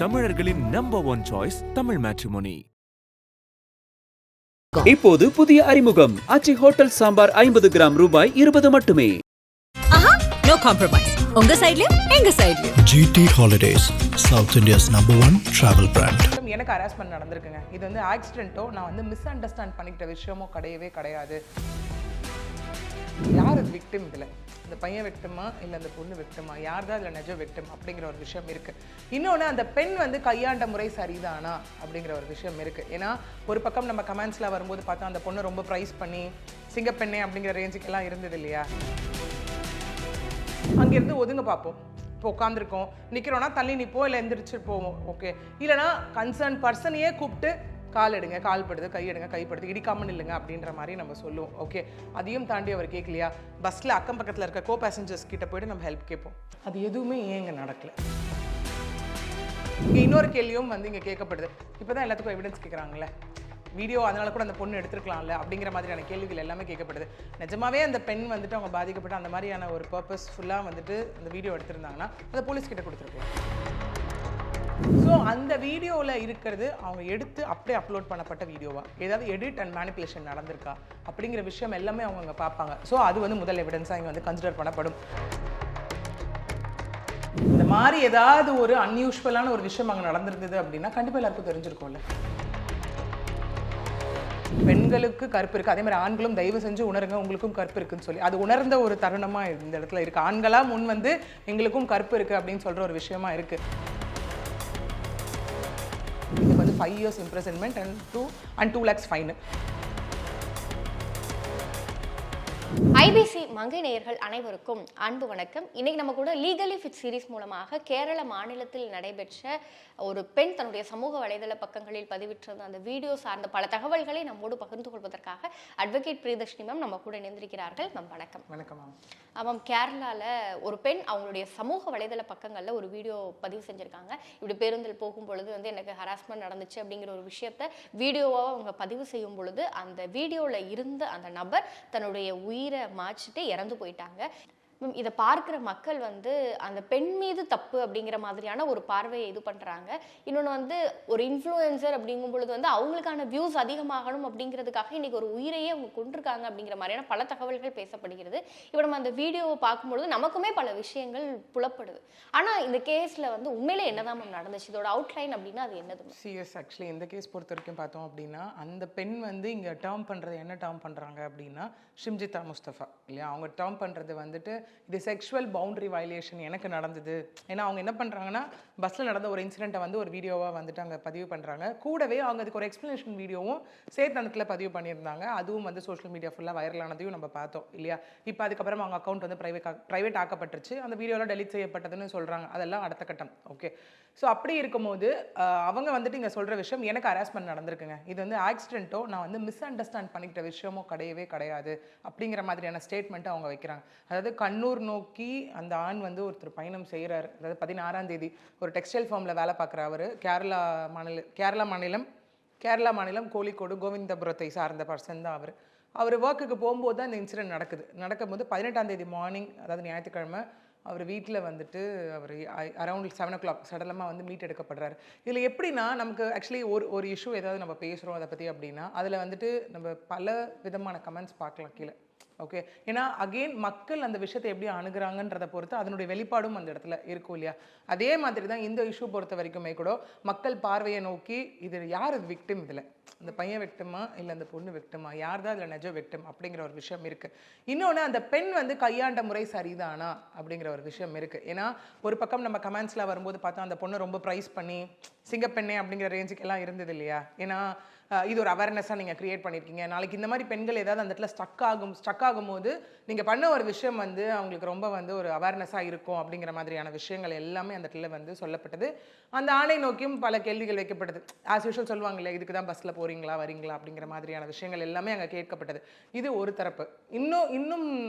தமிழர்களின் number 1 choice Tamil matrimony. இப்போது புதிய அறிமுகம் ஆச்சி ஹோட்டல் சாம்பார் 50 கிராம் ரூபாய் 20 மட்டுமே. No compromise. உங்க சைடுலயும் எங்க சைடுலயும். GT Holidays, South India's #1 travel brand. எனக்கு ஹராஸ்மெண்ட் நடந்திருக்குங்க. இது வந்து ஆக்சிடென்ட்டோ நான் வந்து மிஸ் அண்டர்ஸ்டாண்ட் பண்ணிக்கிட்ட விஷயமோ கிடையவே கிடையாது. யார் அது விக்டிம்? இதில் இந்த பையன் விக்டிமா இல்லை அந்த பொண்ணு விக்டிமா, யார் தான் இதில் நிஜ விக்டிம் அப்படிங்கிற ஒரு விஷயம் இருக்குது. இன்னொன்று, அந்த பெண் வந்து கையாண்ட முறை சரிதானா அப்படிங்கிற ஒரு விஷயம் இருக்குது. ஏன்னா ஒரு பக்கம் நம்ம கமெண்ட்ஸில் வரும்போது பார்த்தா அந்த பொண்ணை ரொம்ப ப்ரைஸ் பண்ணி சிங்கப்பெண்ணே அப்படிங்கிற ரேஞ்சுக்கெல்லாம் இருந்தது இல்லையா? அங்கேருந்து ஒதுங்க பார்ப்போம். இப்போ உட்காந்துருக்கோம், நிற்கிறோன்னா தள்ளி நிற்போம், இல்லை எந்திரிச்சு போவோம். ஓகே, இல்லைனா கன்சர்ன் பர்சனையே கூப்பிட்டு கால் எடுங்க, கால் படுது, கை எடுங்க, கைப்படுது, இடிக்காமல் இல்லைங்க அப்படின்ற மாதிரி நம்ம சொல்லுவோம். ஓகே, அதையும் தாண்டி அவர் கேட்கலையா? பஸ்ஸில் அக்கம் பக்கத்தில் இருக்க கோ பேசஞ்சர்ஸ் கிட்ட போய்ட்டு நம்ம ஹெல்ப் கேட்போம். அது எதுவுமே ஏங்க நடக்கலை. இங்கே இன்னொரு கேள்வியும் வந்து இங்கே கேட்கப்படுது. இப்போ தான் எல்லாத்துக்கும் எவிடன்ஸ் கேட்குறாங்களே, வீடியோ அதனால கூட அந்த பொண்ணு எடுத்துருக்கலாம்ல அப்படிங்கிற மாதிரியான கேள்விகள் எல்லாமே கேட்கப்படுது. நிஜமாவே அந்த பெண் வந்துட்டு அவங்க பாதிக்கப்பட்ட அந்த மாதிரியான ஒரு பர்பஸ்ஃபுல்லாக வந்துட்டு அந்த வீடியோ எடுத்திருந்தாங்கன்னா அதை போலீஸ் கிட்ட கொடுத்துருக்கலாம். ஸோ அந்த வீடியோவில் இருக்கிறது அவங்க எடுத்து அப்படியே அப்லோட் பண்ணப்பட்ட வீடியோவா, ஏதாவது எடிட் அண்ட் மேனிப்புலேஷன் நடந்திருக்கா அப்படிங்கிற விஷயம் எல்லாமே அவங்க அங்கே பார்ப்பாங்க. ஸோ அது வந்து முதல் எவிடன்ஸாக இங்கே வந்து கன்சிடர் பண்ணப்படும். இந்த மாதிரி ஏதாவது ஒரு அன்யூஷுவலான ஒரு விஷயம் அங்கே நடந்திருந்தது அப்படின்னா கண்டிப்பாக எல்லாருக்கும் தெரிஞ்சிருக்கும்ல. பெண்களுக்கு கற்பு இருக்குது, அதே மாதிரி ஆண்களும் தயவு செஞ்சு உணருங்க உங்களுக்கும் கற்பு இருக்குன்னு சொல்லி அது உணர்ந்த ஒரு தருணமாக இந்த இடத்துல இருக்குது. ஆண்களாக முன் வந்து எங்களுக்கும் கற்பு இருக்குது அப்படின்னு சொல்கிற ஒரு விஷயமா இருக்குது. இதுக்கு வந்து 5 years imprisonment and 2 lakhs fine. IBC மங்கை நேயர்கள் அனைவருக்கும் அன்பு வணக்கம். இன்னைக்கு நம்ம கூட லீகலி ஃபிட் சீரிஸ் மூலமாக கேரள மாநிலத்தில் நடைபெற்ற ஒரு பெண் தன்னுடைய சமூக வலைதள பக்கங்களில் பதிவிட்டிருந்த அந்த வீடியோ சார்ந்த பல தகவல்களை நம்மோடு பகிர்ந்து கொள்வதற்காக அட்வொகேட் பிரியதர்ஷினி மேம் நம்ம கூட இணைந்திருக்கிறார்கள். மேம் வணக்கம். வணக்கம் மேம். மேம், கேரளாவில் ஒரு பெண் அவங்களுடைய சமூக வலைதள பக்கங்களில் ஒரு வீடியோ பதிவு செஞ்சுருக்காங்க. இப்படி பேருந்தில் போகும் பொழுது வந்து எனக்கு ஹராஸ்மெண்ட் நடந்துச்சு அப்படிங்கிற ஒரு விஷயத்த வீடியோவாக அவங்க பதிவு செய்யும் பொழுது அந்த வீடியோவில் இருந்த அந்த நபர் தன்னுடைய உயிரை மாச்சிட்டு இறந்து போயிட்டாங்க. இதை பார்க்குற மக்கள் வந்து அந்த பெண் மீது தப்பு அப்படிங்கிற மாதிரியான ஒரு பார்வையை இது பண்ணுறாங்க. இன்னொன்று வந்து ஒரு இன்ஃப்ளூயன்சர் அப்படிங்கும் பொழுது வந்து அவங்களுக்கான வியூஸ் அதிகமாகணும் அப்படிங்கிறதுக்காக இன்றைக்கி ஒரு உயிரையே அவங்க கொண்டிருக்காங்க அப்படிங்கிற மாதிரியான பல தகவல்கள் பேசப்படுகிறது. இப்போ நம்ம அந்த வீடியோவை பார்க்கும்பொழுது நமக்குமே பல விஷயங்கள் புலப்படுது. ஆனால் இந்த கேஸில் வந்து உண்மையிலே என்னதான் மேம் நடந்துச்சு, இதோட அவுட்லைன் அப்படின்னா அது என்னது? சிஎஸ் ஆக்சுவலி இந்த கேஸ் பொறுத்த வரைக்கும் பார்த்தோம் அப்படின்னா அந்த பெண் வந்து இங்கே டேர்ம் பண்ணுறது என்ன டேர்ம் பண்ணுறாங்க அப்படின்னா ஷிம்ஜிதா முஸ்தஃபா இல்லையா, அவங்க டேர்ம் பண்ணுறது வந்துட்டு இது செக்ஷுவல் பவுண்டரி வயலேஷன் எனக்கு நடந்தது. ஏன்னா அவங்க என்ன பண்ணுறாங்கன்னா பஸ்ஸில் நடந்த ஒரு இன்சிடெண்ட்டை வந்து ஒரு வீடியோவாக வந்துட்டு அங்கே பதிவு பண்ணுறாங்க. கூடவே அவங்க அதுக்கு ஒரு எக்ஸ்ப்ளனேஷன் வீடியோவும் சேர்த்து அந்த பதிவு பண்ணியிருந்தாங்க. அதுவும் வந்து சோஷியல் மீடியா ஃபுல்லாக வைரலானதையும் நம்ம பார்த்தோம் இல்லையா. இப்போ அதுக்கப்புறம் அவங்க அக்கௌண்ட் வந்து ப்ரைவேட் ஆக்கப்பட்டுருச்சு, அந்த வீடியோலாம் டெலிட் செய்யப்பட்டதுன்னு சொல்கிறாங்க. அதெல்லாம் அடுத்த கட்டம். ஓகே, ஸோ அப்படி இருக்கும்போது அவங்க வந்துட்டு இங்கே சொல்கிற விஷயம் எனக்கு ஹராஸ்மெண்ட் நடந்திருக்குங்க. இது வந்து ஆக்சிடென்ட்டோ நான் வந்து மிஸ் அண்டர்ஸ்டாண்ட் பண்ணிக்கிட்ட விஷயமோ கிடையவே கிடையாது அப்படிங்கிற மாதிரியான ஸ்டேட்மெண்ட்டை அவங்க வைக்கிறாங்க. அதாவது கண்ணூர் நோக்கி அந்த ஆண் வந்து ஒருத்தர் பயணம் செய்கிறார். அதாவது 16ஆம் தேதி ஒரு டெக்ஸ்டைல் ஃபார்மில் வேலை பார்க்குற அவர் கேரளா மாநிலம் கோழிக்கோடு கோவிந்தபுரத்தை சார்ந்த பர்சன் தான் அவர் ஒர்க்குக்கு போகும்போது தான் இந்த இன்சிடென்ட் நடக்கும்போது 18ஆம் தேதி மார்னிங், அதாவது ஞாயிற்றுக்கிழமை, அவர் வீட்டில் வந்துட்டு அவர் அரௌண்ட் 7 o'clock சடலமாக வந்து மீட் எடுக்கப்படுறாரு. இதில் எப்படின்னா நமக்கு ஆக்சுவலி ஒரு இஷ்யூ ஏதாவது நம்ம பேசுகிறோம் அதை பற்றி அப்படின்னா அதில் வந்துட்டு நம்ம பல விதமான கமெண்ட்ஸ் பார்க்கலாம் கீழே. ஓகே, ஏன்னா அகெயின் மக்கள் அந்த விஷயத்தை எப்படி அணுகிறாங்கன்றதை பொறுத்து அதனுடைய வெளிப்பாடும் அந்த இடத்துல இருக்கும் இல்லையா. அதே மாதிரி தான் இந்த இஷ்யூ பொறுத்த வரைக்குமே கூட மக்கள் பார்வையை நோக்கி இது யார் அது விக்டிம், இதில் அந்த பையன் விக்டிமா இல்லை அந்த பொண்ணு விக்டிமா, யார் தான் இதில் நிஜ விக்டிம் அப்படிங்கிற ஒரு விஷயம் இருக்குது. இன்னொன்று, அந்த பெண் வந்து கையாண்ட முறை சரிதானா அப்படிங்கிற ஒரு விஷயம் இருக்குது. ஏன்னா ஒரு பக்கம் நம்ம கமெண்ட்ஸில் வரும்போது பார்த்தா அந்த பொண்ணை ரொம்ப ப்ரைஸ் பண்ணி சிங்கப்பெண்ணே அப்படிங்கிற ரேஞ்சுக்கெல்லாம் இருந்தது இல்லையா. ஏன்னா இது ஒரு அவேர்னஸாக நீங்கள் க்ரியேட் பண்ணியிருக்கீங்க. நாளைக்கு இந்த மாதிரி பெண்கள் ஏதாவது அந்த இடத்துல ஸ்டக் ஆகும்போது நீங்கள் பண்ண ஒரு விஷயம் வந்து அவங்களுக்கு ரொம்ப வந்து ஒரு அவேர்னஸாக இருக்கும் அப்படிங்கிற மாதிரியான விஷயங்கள் எல்லாமே அந்த இடத்துல வந்து சொல்லப்பட்டது. அந்த ஆணை நோக்கியும் பல கேள்விகள் வைக்கப்படுது. ஆஸ் யூஷுவல் சொல்லுவாங்களே, இதுக்கு தான் பஸ்ஸில் போகிறீங்களா வரீங்களா அப்படிங்கிற மாதிரியான விஷயங்கள் எல்லாமே அங்கே கேட்கப்பட்டது. இது ஒரு தரப்பு.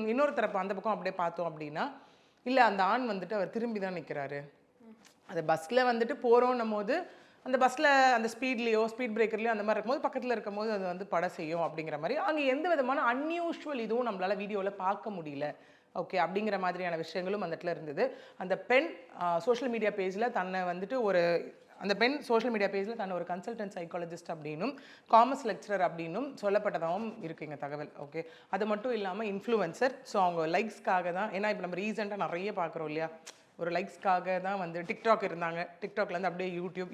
இன்னொரு தரப்பு அந்த பக்கம் அப்படியே பார்த்தோம் அப்படின்னா, இல்லை அந்த ஆண் வந்துட்டு அவர் திரும்பி தான் நிற்கிறாரு. அது பஸ்ஸில் வந்துட்டு போகிறோன்னும் போது அந்த பஸ்ஸில் அந்த ஸ்பீட் பிரேக்கர்லையோ அந்த மாதிரி இருக்கும்போது பக்கத்தில் இருக்கும்போது அது வந்து பட செய்யும் அப்படிங்கிற மாதிரி அங்கே எந்த விதமான அன்யூஷுவல் இதுவும் நம்மளால் வீடியோவில் பார்க்க முடியல. ஓகே, அப்படிங்கிற மாதிரியான விஷயங்களும் அந்த இடத்துல இருந்தது. அந்த பெண் சோஷியல் மீடியா பேஜில் தன்னை வந்துட்டு ஒரு அந்த பெண் சோஷியல் மீடியா பேஜில் தன்னை ஒரு கன்சல்டன்ட் சைக்காலஜிஸ்ட் அப்படின்னும் காமர்ஸ் லெக்சரர் அப்படின்னும் சொல்லப்பட்டதாகவும் இருக்குங்க தகவல். ஓகே, அது மட்டும் இல்லாமல் இன்ஃப்ளூயன்சர். ஸோ அவங்க லைக்ஸ்க்காக தான், ஏன்னா இப்போ நம்ம ரீசெண்டாக நிறைய பார்க்குறோம் இல்லையா, ஒரு லைக்ஸ்க்காக தான் வந்து டிக்டாக் இருந்தாங்க, டிக்டாக்லேருந்து அப்படியே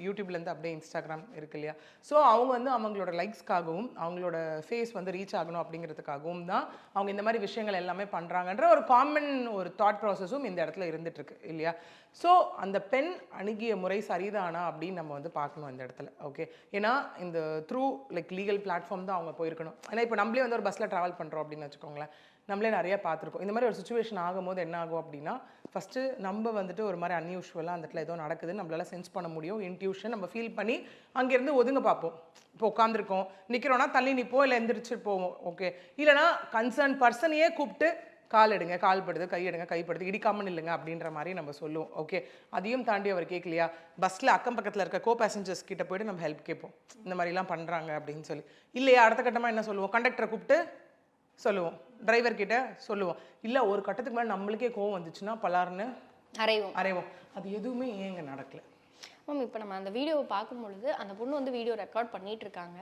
யூடியூப்லேருந்து அப்படியே இன்ஸ்டாகிராம் இருக்கு இல்லையா. ஸோ அவங்க வந்து அவங்களோட லைக்ஸ்க்காகவும் அவங்களோட ஃபேஸ் வந்து ரீச் ஆகணும் அப்படிங்கிறதுக்காகவும் தான் அவங்க இந்த மாதிரி விஷயங்கள் எல்லாமே பண்ணுறாங்கன்ற ஒரு காமன் ஒரு தாட் ப்ராசஸும் இந்த இடத்துல இருந்துகிட்ருக்கு இல்லையா. ஸோ அந்த பெண் அணுகிய முறை சரிதானா அப்படின்னு நம்ம வந்து பார்க்கணும் இந்த இடத்துல. ஓகே, ஏன்னா இந்த த்ரூ லைக் லீகல் பிளாட்ஃபார்ம் தான் அவங்க போயிருக்கணும். ஏன்னா இப்போ நம்மளே வந்து ஒரு பஸ்ஸில் ட்ராவல் பண்ணுறோம் அப்படின்னு வச்சுக்கோங்களேன், நம்மளே நிறைய பார்த்துருக்கோம். இந்த மாதிரி ஒரு சுச்சுவேஷன் ஆகும்போது என்ன ஆகும் அப்படின்னா, ஃபஸ்ட்டு நம்ம வந்துட்டு ஒரு மாதிரி அன்யூஷுவலாக அந்த இடத்துல ஏதோ நடக்குதுன்னு நம்மளால சென்ஸ் பண்ண முடியும். இன்ட்யூஷன் நம்ம ஃபீல் பண்ணி அங்கேருந்து ஒதுங்க பார்ப்போம். இப்போ உட்காந்துருக்கோம், நிற்கிறோன்னா தள்ளி நிற்போம், இல்லை எந்திரிச்சு போவோம். ஓகே, இல்லைனா கன்சர்ன் பர்சனையே கூப்பிட்டு கால் எடுங்க, கால் படுது, கை எடுங்க, கைப்படுது, இடிக்காமல் இல்லைங்க அப்படின்ற மாதிரி நம்ம சொல்லுவோம். ஓகே, அதையும் தாண்டி அவர் கேட்கலையா, பஸ்ஸில் அக்கம் பக்கத்தில் இருக்க கோ பேசஞ்சர்ஸ் கிட்ட போய்ட்டு நம்ம ஹெல்ப் கேட்போம், இந்த மாதிரிலாம் பண்ணுறாங்க அப்படின்னு சொல்லி. இல்லையா அடுத்த கட்டமாக என்ன சொல்லுவோம், கண்டக்டரை கூப்பிட்டு சொல்லுவோம், டிரைவர் கிட்ட சொல்லுவோம். இல்லை ஒரு கட்டத்துக்கு மேலே நம்மளுக்கே கோவம் வந்துச்சுன்னா பலார்னு அரைவோம். அது எதுவுமே ஏங்க நடக்கல மேம். இப்போ நம்ம அந்த வீடியோவை பார்க்கும்பொழுது அந்த பொண்ணு வந்து வீடியோ ரெக்கார்ட் பண்ணிட்டு இருக்காங்க.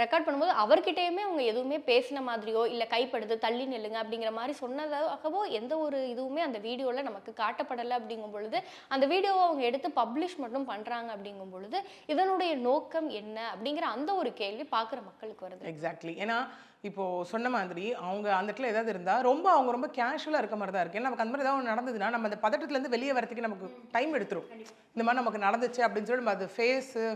ரெக்கார்ட் பண்ணும்போது அவர்கிட்டயுமே அவங்க எதுவுமே பேசின மாதிரியோ இல்லை கைப்படுது தள்ளி நில்லுங்க அப்படிங்கிற மாதிரி சொன்னதாகவோ எந்த ஒரு இதுவுமே அந்த வீடியோவில் நமக்கு காட்டப்படலை. அப்படிங்கும் பொழுது அந்த வீடியோவை அவங்க எடுத்து பப்ளிஷ் மட்டும் பண்ணுறாங்க. அப்படிங்கும் பொழுது இதனுடைய நோக்கம் என்ன அப்படிங்கிற அந்த ஒரு கேள்வி பார்க்குற மக்களுக்கு வருது. எக்ஸாக்ட்லி. ஏன்னா இப்போது சொன்ன மாதிரி அவங்க அந்த இடத்துல ஏதாவது இருந்தால் அவங்க ரொம்ப கேஷுவலாக இருக்க மாதிரி தான் இருக்குது. ஏன்னா நமக்கு அந்த மாதிரி ஏதாவது நடந்ததுன்னா நம்ம அந்த பதட்டத்துலேருந்து வெளியே வரதுக்கு நமக்கு டைம் எடுத்துரும். இந்த மாதிரி நமக்கு நடந்துச்சு அப்படின்னு சொல்லி நம்ம அது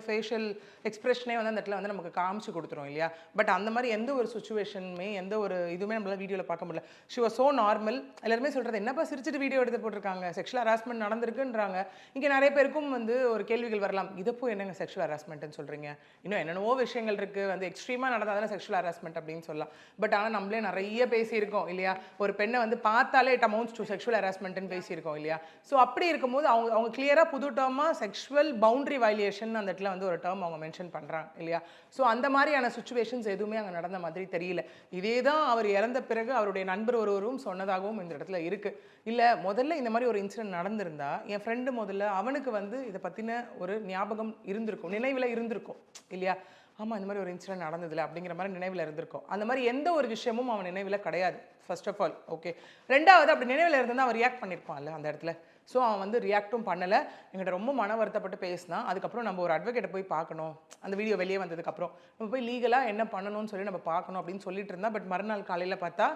ஃபேஷியல் எக்ஸ்பிரஷனே வந்து அந்த இடத்துல வந்து நமக்கு காமிச்சு கொடுத்துரும் இல்லையா. பட் அந்த மாதிரி எந்த ஒரு சுச்சுவேஷனுமே எந்த ஒரு இதுவுமே நம்மளால் வீடியோவில் பார்க்க முடியல. She was so normal. எல்லாருமே சொல்கிறது என்னப்பா சிரிச்சிட்டு வீடியோ எடுத்து போட்டிருக்காங்க, செக்ஷுவல் ஹராஸ்மெண்ட் நடந்திருக்குன்றாங்க. இங்கே நிறைய பேருக்கும் வந்து ஒரு கேள்விகள் வரலாம், இதை போய் என்னங்க செக்ஷுவல் ஹராஸ்மெண்ட்னு சொல்கிறீங்க, இன்னும் என்னென்னவோ விஷயங்கள் இருக்குது, வந்து எக்ஸ்ட்ரீமாக நடந்தால் செக்ஷுவல் ஹராஸ்மெண்ட் அப்படின்னு சொல்லலாம். பட் ஆனால் நம்மளே நிறைய பேசியிருக்கோம் இல்லையா, ஒரு பெண்ணை வந்து பார்த்தாலே இட் அமௌண்ட்ஸ் டு செக்ஷுவல் ஹராஸ்மெண்ட்னு பேசியிருக்கோம் இல்லையா. ஸோ அப்படி இருக்கும்போது அவங்க கிளியராக புது டேர்மாக செக்ஷுவல் பவுண்டரி வயலேஷன் அந்த இடத்துல வந்து ஒரு டேர்ம் அவங்க மென்ஷன் பண்ணுறாங்க இல்லையா. ஸோ அந்த மாதிரியான சுச்சுவேஷன்ஸ் எதுவுமே அங்கே நடந்த மாதிரி தெரியல. இதே தான் அவர் இறந்த பிறகு அவருடைய நண்பர் ஒருவரும் சொன்னதாகவும் இந்த இடத்துல இருக்குது. இல்லை முதல்ல இந்த மாதிரி ஒரு இன்சிடென்ட் நடந்திருந்தா என் ஃப்ரெண்டு முதல்ல அவனுக்கு வந்து இதை பற்றின ஒரு ஞாபகம் இருந்திருக்கும், நினைவில் இருந்திருக்கும் இல்லையா. ஆமாம் இந்த மாதிரி ஒரு இன்சிடென்ட் நடந்ததில்லை அப்படிங்கிற மாதிரி நினைவில் இருந்திருக்கும். அந்த மாதிரி எந்த ஒரு விஷயமும் அவன் நினைவில் கிடையாது ஃபர்ஸ்ட் ஆஃப் ஆல். ஓகே, ரெண்டாவது அப்படி நினைவில் இருந்தால் அவன் ரியாக்ட் பண்ணியிருப்பான்ல அந்த இடத்துல. ஸோ அவன் வந்து ரியாக்டும் பண்ணலை, எங்கிட்ட ரொம்ப மன வருத்தப்பட்டு பேசினான். அதுக்கப்புறம் நம்ம ஒரு அட்வொகேட்டை போய் பார்க்கணும், அந்த வீடியோ வெளியே வந்ததுக்கப்புறம் நம்ம போய் லீகலாக என்ன பண்ணணும்னு சொல்லி நம்ம பார்க்கணும் அப்படின்னு சொல்லிட்டு இருந்தா. பட் மறுநாள் காலையில் பார்த்தா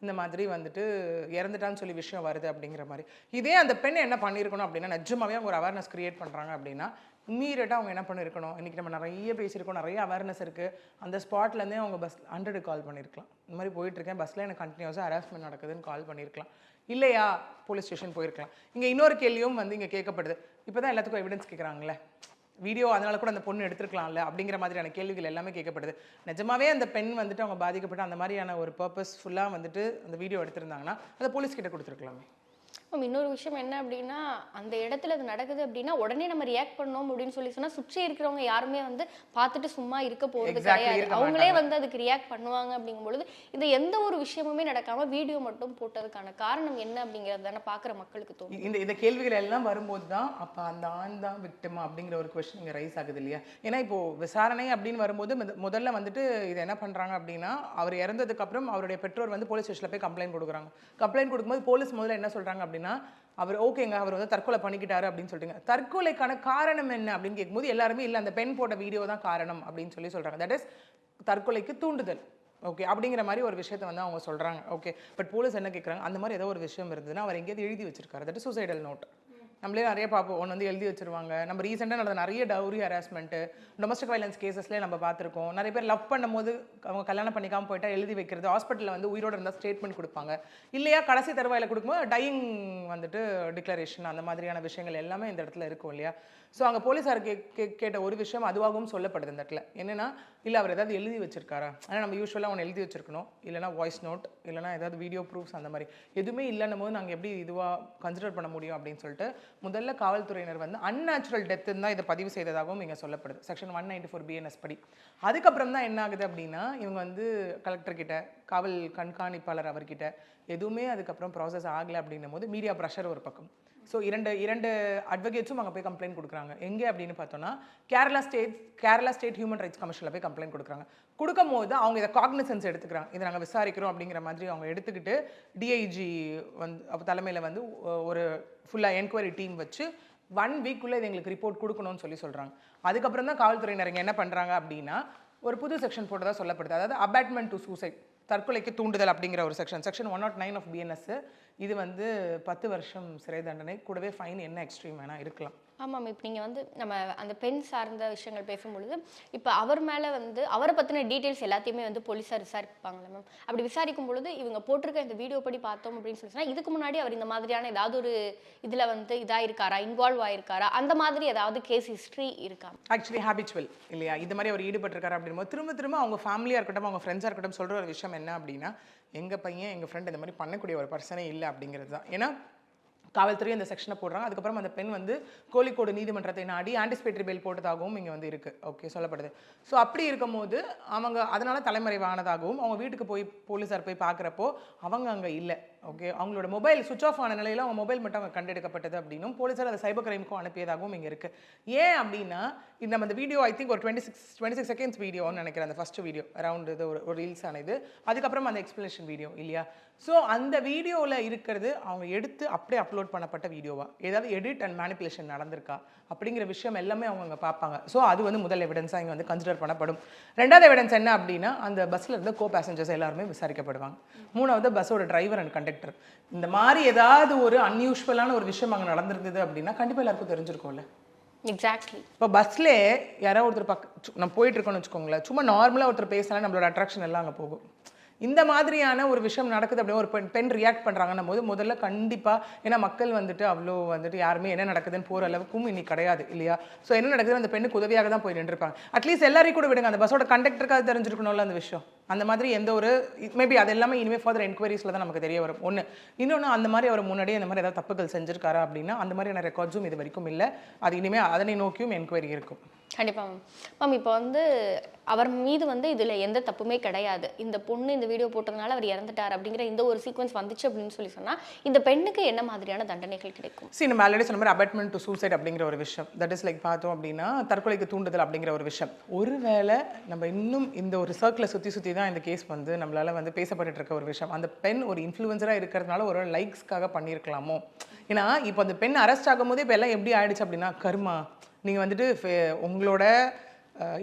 இந்த மாதிரி வந்துட்டு இறந்துட்டான்னு சொல்லி விஷயம் வருது அப்படிங்கிற மாதிரி. இதே அந்த பெண் என்ன பண்ணியிருக்கணும் அப்படின்னா, நிஜமாவே அவங்க ஒரு அவேர்னஸ் கிரியேட் பண்ணுறாங்க அப்படின்னா இம்மீடியட்டாக அவங்க என்ன பண்ணியிருக்கணும், இன்றைக்கி நம்ம நிறைய பேசியிருக்கோம், நிறைய அவேர்னஸ் இருக்குது, அந்த ஸ்பாட்லேருந்தே அவங்க பஸ் 100 கால் பண்ணியிருக்கலாம். இந்த மாதிரி போயிட்டுருக்கேன் பஸ்ஸில் எனக்கு கண்டினியூஸாக ஹராஸ்மெண்ட் நடக்குதுன்னு கால் பண்ணியிருக்கலாம். இல்லையா போலீஸ் ஸ்டேஷன் போயிருக்கலாம். இங்கே இன்னொரு கேள்வியும் வந்து இங்கே கேட்கப்படுது, இப்போ தான் எல்லாத்துக்கும் எவிடன்ஸ் கேட்குறாங்களே, வீடியோ அதனால கூட அந்த பொண்ணு எடுத்துருக்கலாம்ல அப்படிங்கிற மாதிரியான கேள்விகள் எல்லாமே கேட்கப்படுது. நிஜமாவே அந்த பெண் வந்துட்டு அவங்க பாதிக்கப்பட்டு அந்த மாதிரியான ஒரு பர்பஸ்ஃபுல்லாக வந்துட்டு அந்த வீடியோ எடுத்திருந்தாங்கன்னா அதை போலீஸ் கிட்ட கொடுத்துருக்கலாமே. இன்னொரு விஷயம் என்ன அப்படின்னா, அந்த இடத்துல அது நடக்குது அப்படின்னா உடனே நம்ம ரியாக்ட் பண்ணோம் அப்படின்னு சொல்லி சொன்னா சுற்றி இருக்கிறவங்க யாருமே வந்து பார்த்துட்டு சும்மா இருக்க போறது கிடையாது. அவங்களே வந்து அதுக்கு ரியாக்ட் பண்ணுவாங்க. அப்படிங்கும்பொழுது இந்த எந்த ஒரு விஷயமுமே நடக்காம வீடியோ மட்டும் போட்டதுக்கான காரணம் என்ன அப்படிங்கிறது தானே பார்க்குற மக்களுக்கு தோணும். இந்த கேள்விகள் எல்லாம் வரும்போது தான் அப்போ அந்த ஆண் தான் விக்டிமா அப்படிங்கிற ஒரு கொஸ்டின் இங்கே ரைஸ் ஆகுது இல்லையா. ஏன்னா இப்போ விசாரணை அப்படின்னு வரும்போது முதல்ல வந்துட்டு இது என்ன பண்ணுறாங்க அப்படின்னா, அவர் இறந்ததுக்கு அப்புறம் அவருடைய பெற்றோர் வந்து போலீஸ் ஸ்டேஷனில் போய் கம்ப்ளைண்ட் கொடுக்குறாங்க. கம்ப்ளைண்ட் கொடுக்கும்போது போலீஸ் முதல்ல என்ன சொல்கிறாங்க அப்படின்னா, அவர் ஓகேங்க அவர் வந்து தற்கொலை பண்ணிக்கிட்டாரு அப்படின்னு சொல்லிட்டு, தற்கொலைக்கான காரணம் என்ன அப்படின்னு கேட்கும்போது எல்லாருமே இல்லை அந்த பெண் போட்ட வீடியோ தான் காரணம் அப்படின்னு சொல்றாங்க. தட் இஸ் தற்கொலைக்கு தூண்டுதல். ஓகே, அப்படிங்கிற மாதிரி ஒரு விஷயத்தை வந்து அவங்க சொல்றாங்க. ஓகே, பட் போலீஸ் என்ன கேட்குறாங்க, அந்த மாதிரி ஏதோ ஒரு விஷயம் இருந்ததுன்னா அவர் எங்கேயாவது எழுதி வச்சிருக்காரு, தட் இஸ் சூசைடல் நோட். நம்மளே நிறைய பார்ப்போம், ஒன்று வந்து எழுதி வச்சிருவாங்க. நம்ம ரீசெண்டாக நடந்த நிறைய டவுரி ஹராஸ்மெண்ட்டு, டொமஸ்டிக் வயலன்ஸ் கேசஸ்லேயே நம்ம பார்த்துருக்கோம். நிறைய பேர் லவ் பண்ணும்போது அவங்க கல்யாணம் பண்ணிக்காமல் போயிட்டா எழுதி வைக்கிறது, ஹாஸ்பிட்டலில் வந்து உயிரோடு இருந்தால் ஸ்டேட்மெண்ட் கொடுப்பாங்க இல்லையா, கடைசி தருவாயில் கொடுக்கும்போது டையிங் வந்துட்டு டிக்ளரேஷன், அந்த மாதிரியான விஷயங்கள் எல்லாமே இந்த இடத்துல இருக்கும் இல்லையா. ஸோ அங்கே போலீஸார் கேட்ட ஒரு விஷயம் அதுவாகவும் சொல்லப்படுது இந்த இடத்துல. என்னென்னா, இல்லை அவர் ஏதாவது எழுதி வச்சிருக்காரா, ஆனால் நம்ம யூஸ்வலாக அவனை எழுதி வச்சிருக்கணும், இல்லைனா வாய்ஸ் நோட், இல்லைனா ஏதாவது வீடியோ ப்ரூஃப்ஸ், அந்த மாதிரி எதுவுமே இல்லைன்னும் போது நாங்கள் எப்படி இதுவாக கன்சிடர் பண்ண முடியும் அப்படின்னு சொல்லிட்டு முதல்ல காவல்துறையினர் வந்து அன்நேச்சுரல் டெத்துன்னு தான் இதை பதிவு செய்ததாகவும் இங்கே சொல்லப்படுது, செக்ஷன் 194 BNS படி. அதுக்கப்புறம் தான் என்ன ஆகுது அப்படின்னா, இவங்க வந்து கலெக்டர்கிட்ட, காவல் கண்காணிப்பாளர் அவர்கிட்ட எதுவுமே அதுக்கப்புறம் ப்ராசஸ் ஆகலை அப்படின்னும் போது மீடியா ப்ரெஷர் ஒரு பக்கம், ஸோ இரண்டு அட்வொகேட்ஸும் அங்கே போய் கம்ப்ளைண்ட் கொடுக்குறாங்க. எங்கே அப்படின்னு பார்த்தோன்னா கேரளா ஸ்டேட் ஹியூமன் ரைட்ஸ் கமிஷனில் போய் கம்ப்ளைண்ட் கொடுக்குறாங்க. கொடுக்கும் போது அவங்க இதை காக்னிசன்ஸ் எடுத்துக்கிறாங்க. இதை நாங்கள் விசாரிக்கிறோம் அப்படிங்கிற மாதிரி அவங்க எடுத்துக்கிட்டு டிஐஜி தலைமையில் வந்து ஒரு ஃபுல்லாக என்கொயரி டீம் வச்சு 1 வீக்குள்ளே இது எங்களுக்கு ரிப்போர்ட் கொடுக்கணும்னு சொல்கிறாங்க. அதுக்கப்புறம் தான் காவல்துறையினர் என்ன பண்ணுறாங்க அப்படின்னா ஒரு புது செக்ஷன் போட்டதாக சொல்லப்படுது. அதாவது அபேட்மெண்ட் டு சூசைட், தற்கொலைக்கு தூண்டுதல் அப்படிங்கிற ஒரு செக்ஷன் 109 ஆஃப் பிஎன்எஸ். இது வந்து 10 வருஷம் சிறை தண்டனை, கூடவே ஃபைன் என்ன எக்ஸ்ட்ரீம் வேணால் இருக்கலாம். ஆமாம், இப்போ நீங்கள் வந்து நம்ம அந்த பெண் சார்ந்த விஷயங்கள் பேசும்பொழுது இப்போ அவர் மேலே வந்து அவரை பற்றின டீட்டெயில்ஸ் எல்லாத்தையுமே வந்து போலீஸார் விசாரிப்பாங்களே மேம். அப்படி விசாரிக்கும் பொழுது இவங்க போட்டிருக்க இந்த வீடியோ படி பார்த்தோம் அப்படின்னு சொல்லி இதுக்கு முன்னாடி அவர் இந்த மாதிரியான ஏதாவது ஒரு இதில் வந்து இதாயிருக்காரா, இன்வால்வ் ஆயிருக்காரா, அந்த மாதிரி ஏதாவது கேஸ் ஹிஸ்ட்ரி இருக்கா? ஆக்சுவலி ஹேபிச்சுவல் இல்லையா, இது மாதிரி அவர் ஈடுபட்டிருக்காரு அப்படின்போது திரும்ப அவங்க ஃபேமிலியாக இருக்கட்டும், அவங்க ஃப்ரெண்ட்ஸாக இருக்கட்டும் சொல்கிற ஒரு விஷயம் என்ன அப்படின்னா எங்கள் பையன் எங்கள் ஃப்ரெண்ட் இந்த மாதிரி பண்ணக்கூடிய ஒரு பர்சனே இல்லை அப்படிங்கிறது தான். ஏன்னா காவல்துறை அந்த செக்ஷனை போடுறாங்க. அதுக்கப்புறம் அந்த பெண் வந்து கோழிக்கோடு நீதிமன்றத்தை நாடி ஆன்டிசிபேட்டரி பெயில் போட்டதாகவும் இங்கே வந்து இருக்குது. ஓகே, சொல்லப்படுது. ஸோ அப்படி இருக்கும்போது அவங்க அதனால் தலைமறைவானதாகவும் அவங்க வீட்டுக்கு போய் போலீஸார் போய் பார்க்குறப்போ அவங்க அங்கே இல்லை. ஓகே, அவங்களோட மொபைல் சுவிச் ஆஃப் ஆன நிலையில் அவங்க மொபைல் மட்டும் அவங்க கண்டெடுக்கப்பட்டது அப்படின்னும் போலீஸார் அதை சைபர் கிரைமுக்கும் அனுப்பியதாகவும் இங்கே இருக்குது. ஏன் அப்படின்னா இந்த நம்ம இந்த வீடியோ ஐ திங்க் ஒரு 26 செகண்ட்ஸ் வீடியோன்னு நினைக்கிறேன். அந்த ஃபஸ்ட்டு வீடியோ அரவுண்ட் இது ஒரு ரீல்ஸ் ஆனது, அதுக்கப்புறம் அந்த எக்ஸ்பிளேஷன் வீடியோ இல்லையா. ஸோ அந்த வீடியோவில் இருக்கிறது அவங்க எடுத்து அப்படியே அப்லோட் பண்ணப்பட்ட வீடியோவா, ஏதாவது எடிட் அண்ட் மேனிப்புலேஷன் நடந்திருக்கா அப்படிங்கிற விஷயம் எல்லாமே அவங்க அங்கே பார்ப்பாங்க. ஸோ அது வந்து முதல் எவிடன்ஸாக இங்கே வந்து கன்சிடர் பண்ணப்படும். ரெண்டாவது எவிடன்ஸ் என்ன அப்படின்னா அந்த பஸ்ஸில் இருந்த கோ பேசஞ்சர்ஸ் எல்லாருமே விசாரிக்கப்படுவாங்க. மூணாவது பஸ்ஸோட டிரைவர் அண்ட் கண்டக்டர். இந்த மாதிரி ஏதாவது ஒரு அன்யூஷுவலான ஒரு விஷயம் அங்கே நடந்திருந்தது அப்படின்னா கண்டிப்பாக எல்லாருக்கும் தெரிஞ்சிருக்கும்ல. எக்ஸாக்ட்லி. இப்போ பஸ்ஸில் யாராவது ஒருத்தர் நம்ம போயிட்டு இருக்கோம்னு வச்சுக்கோங்களேன், சும்மா நார்மலாக ஒருத்தர் பேசினா நம்மளோட அட்ராக்ஷன் எல்லாம் அங்கே போகும். இந்த மாதிரியான ஒரு விஷயம் நடக்குது அப்படியே ஒரு பெண் ரியாக்ட் பண்ணுறாங்கன்னும் போது முதல்ல கண்டிப்பாக, ஏன்னா மக்கள் வந்துட்டு அவ்வளோ வந்துட்டு யாருமே என்ன நடக்குதுன்னு போகிற அளவுக்கும் இன்னைக்கு கிடையாது இல்லையா. ஸோ என்ன நடக்குது, அந்த பெண்ணுக்கு உதவியாக தான் போய் நின்றுருப்பாங்க. அட்லீஸ்ட் எல்லாரையும் கூட விடுங்க, அந்த பஸ்ஸோட கண்டக்டருக்கு அது தெரிஞ்சிருக்கணும்ல அந்த விஷயம். அந்த மாதிரி எந்த ஒரு மேபி அது எல்லாமே இனிமேல் ஃபர்தர் என்கொயரிஸில் தான் நமக்கு தெரிய வரும். இன்னொன்று அந்த மாதிரி அவர் முன்னாடியே அந்த மாதிரி ஏதாவது தப்புகள் செஞ்சிருக்காரா அப்படின்னா அந்த மாதிரியான ரெக்கார்ட்ஸும் இது வரைக்கும் இல்லை. அது இனிமேல் அதனை நோக்கியும் என்கொயரி இருக்கும். கண்டிப்பாக மேம். இப்போ வந்து அவர் மீது வந்து இதில் எந்த தப்புமே கிடையாது, இந்த பொண்ணு இந்த வீடியோ போட்டதுனால அவர் இறந்துட்டார் அப்படிங்கிற இந்த ஒரு சீக்வன்ஸ் வந்துச்சு அப்படின்னு சொன்னால் இந்த பெண்ணுக்கு என்ன மாதிரியான தண்டனைகள் கிடைக்கும்? நம்ம ஆல்ரெடி சொன்ன மாதிரி அபேட்மெண்ட் டு சூசைட் அப்படிங்கிற ஒரு விஷயம், தட் இஸ் லைக் பார்த்தோம் அப்படின்னா தற்கொலைக்கு தூண்டுதல் அப்படிங்கிற ஒரு விஷயம். ஒருவேளை நம்ம இன்னும் இந்த ஒரு சர்க்கிளை சுற்றி தான் இந்த கேஸ் வந்து நம்மளால வந்து பேசப்பட்டு இருக்க ஒரு விஷயம். அந்த பெண் ஒரு இன்ஃப்ளூயன்சராக இருக்கிறதுனால ஒரு லைக்ஸ்க்காக பண்ணியிருக்கலாமோ. ஏன்னா இப்போ அந்த பெண் அரெஸ்ட் ஆகும்போது இப்போ எல்லாம் எப்படி ஆயிடுச்சு அப்படின்னா கர்மா, நீங்கள் வந்துட்டு உங்களோட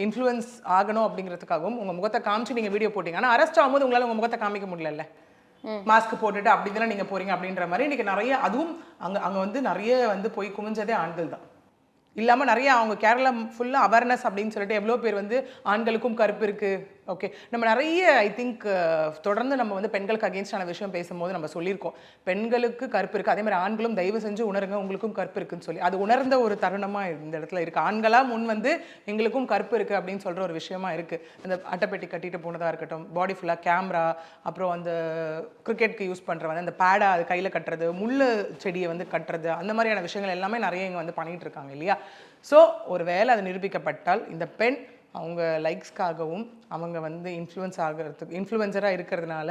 இன்ஃப்ளூயன்ஸ் ஆகணும் அப்படிங்கிறதுக்காகவும் உங்கள் முகத்தை காமிச்சு நீங்கள் வீடியோ போட்டிங்க. ஆனால் அரெஸ்ட் ஆகும்போது உங்களால் உங்கள் முகத்தை காமிக்க முடியல, மாஸ்க் போட்டுட்டு அப்படி தானே நீங்கள் போகிறீங்க அப்படின்ற மாதிரி இன்றைக்கி நிறைய, அதுவும் அங்கே வந்து நிறைய வந்து போய் குமிஞ்சதே ஆண்கள் தான். இல்லாமல் நிறைய அவங்க கேரளா ஃபுல்லாக அவேர்னஸ் அப்படின்னு சொல்லிட்டு எவ்வளோ பேர் வந்து ஆண்களுக்கும் கருப்பு இருக்குது. ஓகே, நம்ம நிறைய ஐ திங்க் தொடர்ந்து நம்ம வந்து பெண்களுக்கு அகேன்ஸ்டான விஷயம் பேசும்போது நம்ம சொல்லியிருக்கோம், பெண்களுக்கு கருப்பு இருக்குது, அதே மாதிரி ஆண்களும் தயவு செஞ்சு உணருங்க உங்களுக்கும் கருப்பு இருக்குன்னு சொல்லி. அது உணர்ந்த ஒரு தருணமாக இந்த இடத்துல இருக்குது. ஆண்களாக முன் வந்து எங்களுக்கும் கருப்பு இருக்குது அப்படின்னு சொல்கிற ஒரு விஷயமா இருக்குது. அந்த அட்டைப்பெட்டி கட்டிட்டு போனதாக இருக்கட்டும், பாடி ஃபுல்லாக கேமரா, அப்புறம் அந்த கிரிக்கெட்க்கு யூஸ் பண்ணுறவங்க அந்த பேடா அது கையில் கட்டுறது, முள்ளு செடியை வந்து கட்டுறது, அந்த மாதிரியான விஷயங்கள் எல்லாமே நிறைய இங்கே வந்து பண்ணிகிட்டு இருக்காங்க இல்லையா. ஸோ ஒரு வேளை அது நிரூபிக்கப்பட்டால் இந்த பெண் அவங்க லைக்ஸ்க்காகவும் அவங்க வந்து இன்ஃப்ளூயன்சராக இருக்கிறதுனால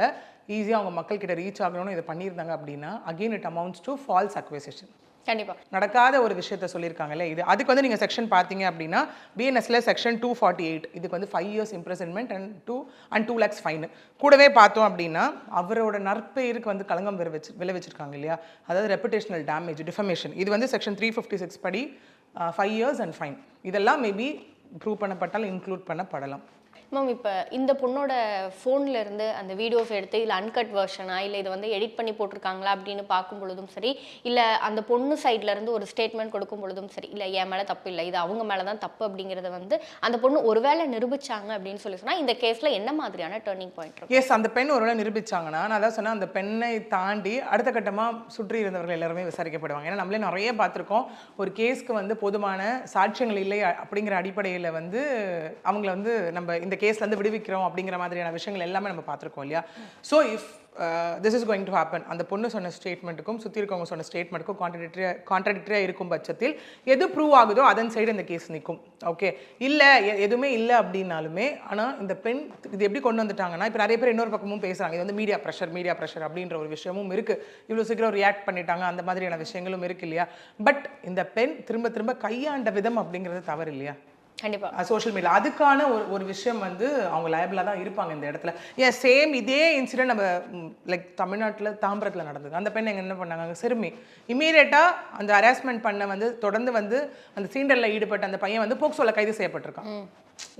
ஈஸியாக அவங்க மக்கள்கிட்ட ரீச் ஆகணும்னு இதை பண்ணியிருந்தாங்க அப்படின்னா again it amounts to false accusation. கண்டிப்பாக நடக்காத ஒரு விஷயத்த சொல்லியிருக்காங்கல்ல இது. அதுக்கு வந்து நீங்கள் செக்ஷன் பார்த்தீங்க அப்படின்னா பிஎன்எஸ்ல செக்ஷன் 248, இதுக்கு வந்து 5 years imprisonment and 2 lakhs fine. கூடவே பார்த்தோம் அப்படின்னா அவரோட நற்பெயருக்கு வந்து களங்கம் விளைவிச்சிருக்காங்க இல்லையா, அதாவது ரெப்புடேஷனல் டேமேஜ், டிஃபமேஷன். இது வந்து செக்ஷன் 356 படி 5 years and fine. இதெல்லாம் மேபி ப்ரூவ் பண்ணப்பட்டால் இன்க்ளூட் பண்ணப்படலாம். மேம், இப்போ இந்த பொண்ணோட ஃபோனில் இருந்து அந்த வீடியோஸ் எடுத்து இல்லை அன்கட் வெர்ஷனா இல்லை இதை வந்து எடிட் பண்ணி போட்டிருக்காங்களா அப்படின்னு பார்க்கும் பொழுதும் சரி, இல்லை அந்த பொண்ணு சைட்லேருந்து ஒரு ஸ்டேட்மெண்ட் கொடுக்கும் பொழுதும் சரி, இல்லை என் மேலே தப்பு இல்லை இது அவங்க மேலே தான் தப்பு அப்படிங்கிறத வந்து அந்த பொண்ணு ஒருவேளை நிரூபிச்சாங்க அப்படின்னு சொல்லி சொன்னால் இந்த கேஸில் என்ன மாதிரியான டேர்னிங் பாயிண்ட் இருக்கும்? எஸ், அந்த பெண் ஒருவேளை நிரூபிச்சாங்கன்னா நான் அதான் சொன்னேன், அந்த பெண்ணை தாண்டி அடுத்த கட்டமாக சுற்றி இருந்தவர்கள் எல்லாருமே விசாரிக்கப்படுவாங்க. ஏன்னா நம்மளே நிறைய பார்த்துருக்கோம், ஒரு கேஸ்க்கு வந்து போதுமான சாட்சியங்கள் இல்லை அப்படிங்கிற அடிப்படையில் வந்து அவங்கள வந்து நம்ம இந்த கேஸ்லேருந்து விடுவிக்கிறோம் அப்படிங்கிற மாதிரியான விஷயங்கள் எல்லாமே நம்ம பார்த்துருக்கோம் இல்லையா. So if this is going to happen, அந்த பொண்ணு சொன்ன ஸ்டேட்மெண்ட்டுக்கும் சுற்றி இருக்கவங்க சொன்ன ஸ்டேட்மெண்ட்டுக்கும் கான்ட்ராடிக்டரியாக இருக்கும் பட்சத்தில் எது ப்ரூவ் ஆகுதோ அதன் சைடு இந்த கேஸ் நிற்கும். ஓகே, இல்லை எதுவுமே இல்லை அப்படின்னாலுமே, ஆனால் இந்த பெண் இது எப்படி கொண்டு வந்துட்டாங்கன்னா, இப்போ நிறைய பேர் இன்னொரு பக்கமும் பேசுகிறாங்க, இது வந்து மீடியா ப்ரெஷர் அப்படின்ற ஒரு விஷயமும் இருக்குது. இவ்வளோ சீக்கிரம் ரியாக்ட் பண்ணிட்டாங்க, அந்த மாதிரியான விஷயங்களும் இருக்குது இல்லையா. பட் இந்த பெண் திரும்ப கையாண்ட விதம் அப்படிங்கிறது தவறு இல்லையா. கண்டிப்பாக சோஷியல் மீடியா அதுக்கான ஒரு விஷயம் வந்து அவங்க லைபிளாக தான் இருப்பாங்க இந்த இடத்துல. ஏன் சேம் இதே இன்சிடென்ட் நம்ம லைக் தமிழ்நாட்டில் தாம்பரத்தில் நடந்தது. அந்த பெண் என்ன பண்ணாங்க, சிறுமி இமீடியட்டாக அந்த ஹராஸ்மெண்ட் பண்ண வந்து தொடர்ந்து வந்து அந்த சீண்டலில் ஈடுபட்ட அந்த பையன் வந்து போக்சோவில் கைது செய்யப்பட்டிருக்கான்.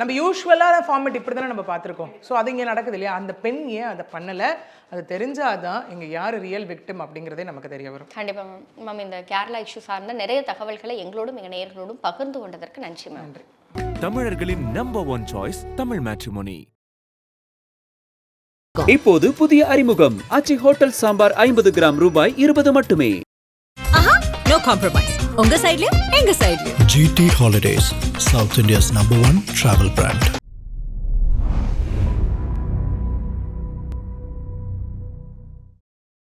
நம்ம யூஸ்வலாக ஃபார்மேட் இப்படி தானே நம்ம பார்த்துருக்கோம். ஸோ அது இங்கே நடக்குது இல்லையா. அந்த பெண் ஏன் அதை பண்ணலை, அது தெரிஞ்சாதான் இங்கே யார் ரியல் விக்டிம் அப்படிங்கிறதே நமக்கு தெரிய வரும். கண்டிப்பாக மேம். மேம், இந்த கேரளா இஷ்யூ சார்ந்த நிறைய தகவல்களை எங்களோடும் எங்கள் நேயர்களோடும் பகிர்ந்து கொண்டதற்கு நன்றி மேம். நன்றி. தமிழர்களின் நம்பர் 1 சாய்ஸ் தமிழ் மேட்ரிமோனி. இப்போது புதிய அறிமுகம் ஆச்சி ஹோட்டல் சாம்பார் 50 கிராம் ரூபாய் 20 மட்டுமே. No compromise. உங்க சைடுலயும் எங்க சைடுலயும். GT Holidays, South India's #1 travel brand.